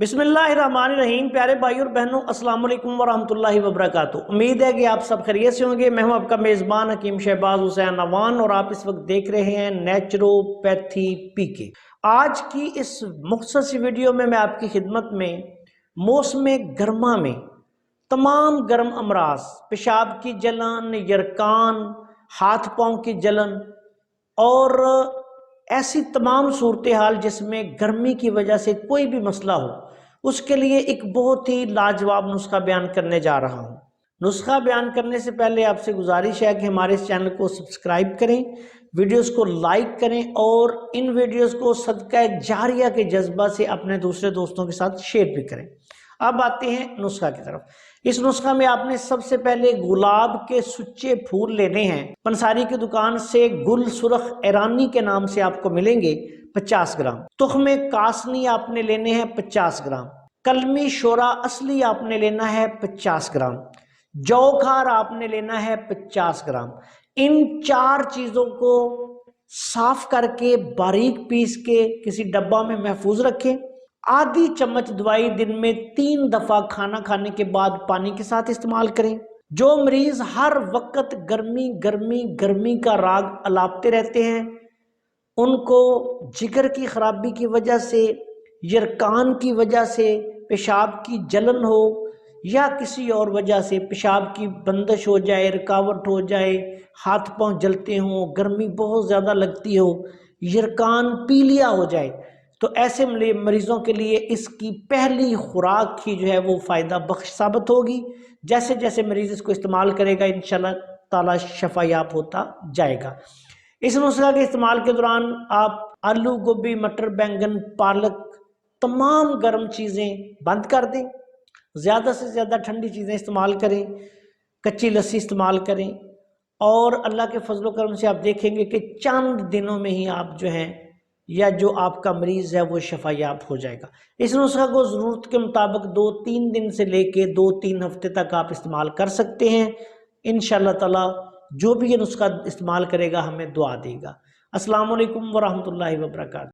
बिस्मिल्लाहिर्रहमानिर्रहीम। प्यारे भाई और बहनों, अस्सलाम वालेकुम वरहमतुल्लाहि वबरकातुहू। उम्मीद है कि आप सब खैरियत से होंगे। मैं हूं आपका मेज़बान हकीम शहबाज हुसैन अवान और आप इस वक्त देख रहे हैं नेचुरोपैथी पीके। आज की इस मुख्तसर वीडियो में मैं आपकी खिदमत में मौसम गर्मा में तमाम गर्म अमराज, पेशाब की जलन, यरकान, हाथ पाँव की जलन और ऐसी तमाम सूरत हाल जिसमें गर्मी की वजह से कोई भी मसला हो, उसके लिए एक बहुत ही लाजवाब नुस्खा बयान करने जा रहा हूँ। नुस्खा बयान करने से पहले आपसे गुजारिश है कि हमारे इस चैनल को सब्सक्राइब करें, वीडियोस को लाइक करें और इन वीडियोस को सदका जारिया के जज्बा से अपने दूसरे दोस्तों के साथ शेयर भी करें। अब आते हैं नुस्खा की तरफ। इस नुस्खा में आपने सबसे पहले गुलाब के सुच्चे फूल लेने हैं। पंसारी की दुकान से गुल सुरख ईरानी के नाम से आपको मिलेंगे 50 ग्राम। तुख्मे कासनी आपने लेने हैं 50 ग्राम। कलमी शोरा असली आपने लेना है 50 ग्राम। जौखार आपने लेना है 50 ग्राम। इन चार चीजों को साफ करके बारीक पीस के किसी डब्बा में महफूज रखें। आधी चम्मच दवाई दिन में 3 दफा खाना खाने के बाद पानी के साथ इस्तेमाल करें। जो मरीज हर वक्त गर्मी गर्मी गर्मी का राग अलापते रहते हैं, उनको जिगर की खराबी की वजह से, यरकान की वजह से, पेशाब की जलन हो या किसी और वजह से पेशाब की बंदिश हो जाए, रुकावट हो जाए, हाथ पांव जलते हों, गर्मी बहुत ज़्यादा लगती हो, यरकान पीलिया हो जाए, तो ऐसे मरीजों के लिए इसकी पहली खुराक ही जो है वो फ़ायदा बख्श साबित होगी। जैसे जैसे मरीज इसको इस्तेमाल करेगा इंशाल्लाह ताला शफायाब होता जाएगा। इस नुस्खा के इस्तेमाल के दौरान आप आलू, गोभी, मटर, बैंगन, पालक, तमाम गर्म चीज़ें बंद कर दें। ज़्यादा से ज़्यादा ठंडी चीज़ें इस्तेमाल करें, कच्ची लस्सी इस्तेमाल करें और अल्लाह के फजल करम से आप देखेंगे कि चंद दिनों में ही आप जो हैं या जो आपका मरीज़ है वो शफायाब हो जाएगा। इस नुस्खा को ज़रूरत के मुताबिक 2-3 दिन से लेके 2-3 हफ्ते तक आप इस्तेमाल कर सकते हैं। इंशाअल्लाह ताला जो भी ये नुस्खा इस्तेमाल करेगा हमें दुआ देगा। अस्सलाम वालेकुम वरहमतुल्लाहि वबरकातुहू।